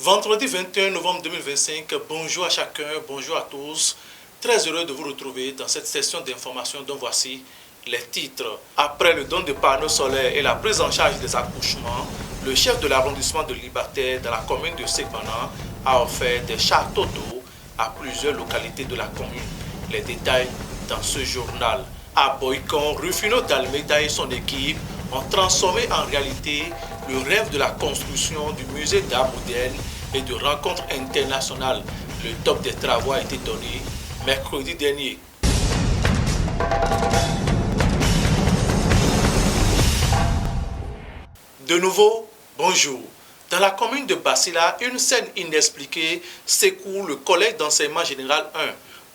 Vendredi 21 novembre 2025, bonjour à chacun, bonjour à tous. Très heureux de vous retrouver dans cette session d'information dont voici les titres. Après le don de panneaux solaires et la prise en charge des accouchements, le chef de l'arrondissement de Liberté dans la commune de Segbana a offert des châteaux d'eau à plusieurs localités de la commune. Les détails dans ce journal. À Boycon, Rufino d'Almeida et son équipe ont transformé en réalité le rêve de la construction du musée d'art moderne et de rencontres internationales. Le top des travaux a été donné mercredi dernier. De nouveau, bonjour. Dans la commune de Bassila, une scène inexpliquée secoue le collège d'enseignement général 1.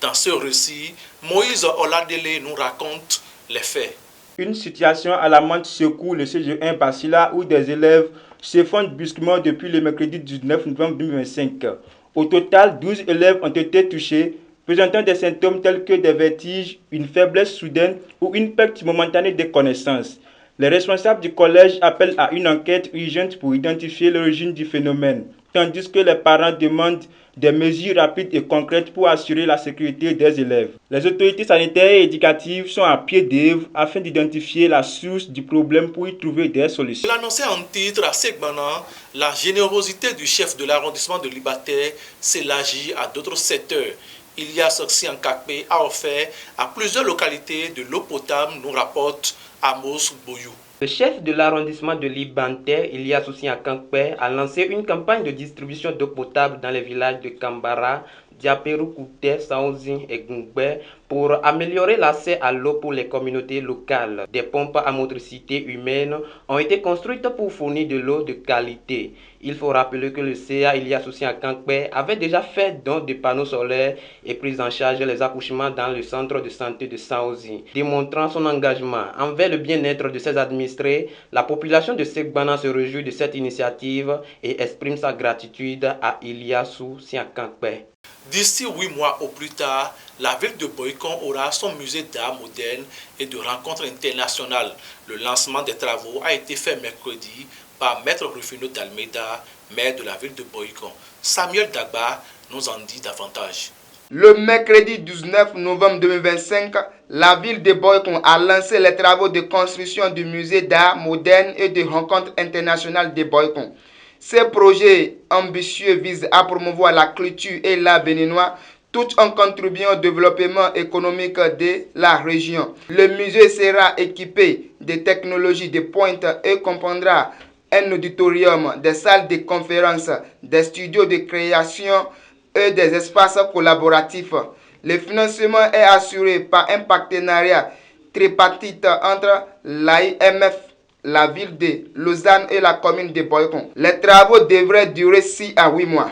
Dans ce récit, Moïse Oladele nous raconte les faits. Une situation alarmante secoue le CG1 Bassila où des élèves s'effondrent brusquement depuis le mercredi 19 novembre 2025. Au total, 12 élèves ont été touchés, présentant des symptômes tels que des vertiges, une faiblesse soudaine ou une perte momentanée des connaissances. Les responsables du collège appellent à une enquête urgente pour identifier l'origine du phénomène, tandis que les parents demandent des mesures rapides et concrètes pour assurer la sécurité des élèves. Les autorités sanitaires et éducatives sont à pied d'œuvre afin d'identifier la source du problème pour y trouver des solutions. Il annonçait en titre à Segbana, la générosité du chef de l'arrondissement de Liberté s'élargit à d'autres secteurs. Ilias Siankakpe a offert à plusieurs localités de l'eau potable, nous rapporte Amos Boyou. Le chef de l'arrondissement de Liberté, Ilias Siankakpe, a lancé une campagne de distribution d'eau potable dans les villages de Kambara, Diaperu, Kouté, Saouzin et Gungbe pour améliorer l'accès à l'eau pour les communautés locales. Des pompes à motricité humaine ont été construites pour fournir de l'eau de qualité. Il faut rappeler que le CA Ilias Siankakpe avait déjà fait don de panneaux solaires et pris en charge les accouchements dans le centre de santé de Saouzin. Démontrant son engagement envers le bien-être de ses administrés, la population de Segbana se réjouit de cette initiative et exprime sa gratitude à Ilias Siankakpe. D'ici 8 mois au plus tard, la ville de Boycon aura son musée d'art moderne et de rencontres internationales. Le lancement des travaux a été fait mercredi par Maître Rufino d'Almeida, maire de la ville de Boycon. Samuel Dagba nous en dit davantage. Le mercredi 19 novembre 2025, la ville de Boycon a lancé les travaux de construction du musée d'art moderne et de rencontres internationales de Boycon. Ces projets ambitieux visent à promouvoir la culture et l'art béninois tout en contribuant au développement économique de la région. Le musée sera équipé de technologies de pointe et comprendra un auditorium, des salles de conférences, des studios de création et des espaces collaboratifs. Le financement est assuré par un partenariat tripartite entre l'AIMF, la ville de Lausanne et la commune de Boycon. Les travaux devraient durer 6 à 8 mois.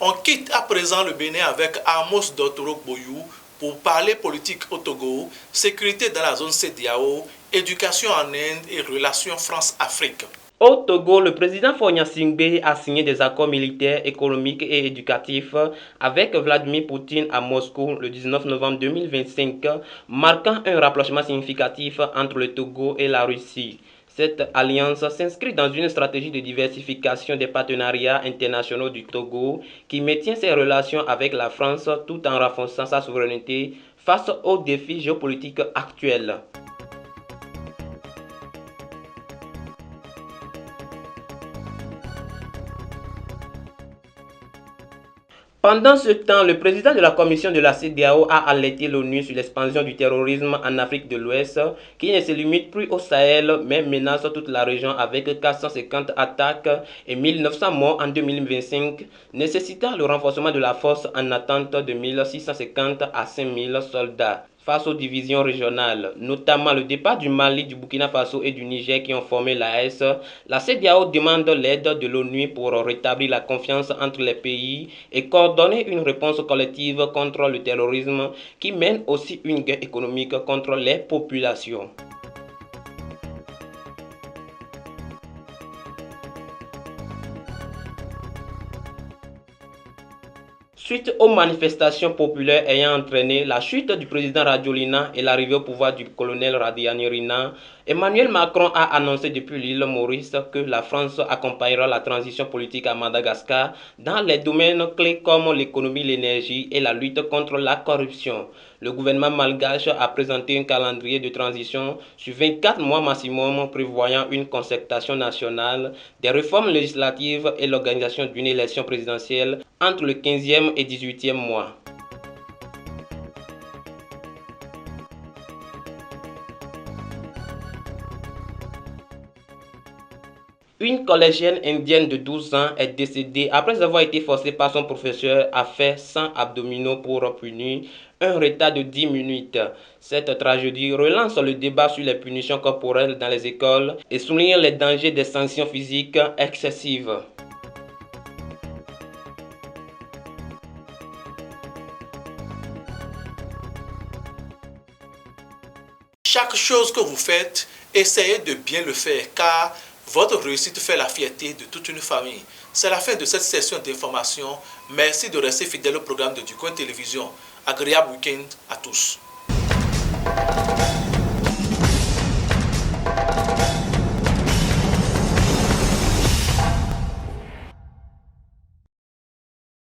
On quitte à présent le Bénin avec Amos Dotorok Boyou pour parler politique au Togo, sécurité dans la zone CEDEAO, éducation en Inde et relations France-Afrique. Au Togo, le président Faure Gnassingbé a signé des accords militaires, économiques et éducatifs avec Vladimir Poutine à Moscou le 19 novembre 2025, marquant un rapprochement significatif entre le Togo et la Russie. Cette alliance s'inscrit dans une stratégie de diversification des partenariats internationaux du Togo qui maintient ses relations avec la France tout en renforçant sa souveraineté face aux défis géopolitiques actuels. Pendant ce temps, le président de la commission de la CEDEAO a alerté l'ONU sur l'expansion du terrorisme en Afrique de l'Ouest, qui ne se limite plus au Sahel, mais menace toute la région avec 450 attaques et 1900 morts en 2025, nécessitant le renforcement de la force en attente de 1650 à 5000 soldats. Face aux divisions régionales, notamment le départ du Mali, du Burkina Faso et du Niger qui ont formé l'AES, la CEDEAO demande l'aide de l'ONU pour rétablir la confiance entre les pays et coordonner une réponse collective contre le terrorisme qui mène aussi une guerre économique contre les populations. Suite aux manifestations populaires ayant entraîné la chute du président Rajoelina et l'arrivée au pouvoir du colonel Radianirina, Emmanuel Macron a annoncé depuis l'île Maurice que la France accompagnera la transition politique à Madagascar dans les domaines clés comme l'économie, l'énergie et la lutte contre la corruption. Le gouvernement malgache a présenté un calendrier de transition sur 24 mois maximum prévoyant une concertation nationale, des réformes législatives et l'organisation d'une élection présidentielle entre le 15e et 18e mois. Une collégienne indienne de 12 ans est décédée après avoir été forcée par son professeur à faire 100 abdominaux pour punir un retard de 10 minutes. Cette tragédie relance le débat sur les punitions corporelles dans les écoles et souligne les dangers des sanctions physiques excessives. Chaque chose que vous faites, essayez de bien le faire car votre réussite fait la fierté de toute une famille. C'est la fin de cette session d'information. Merci de rester fidèle au programme de Du Coin Télévision. Agréable week-end à tous.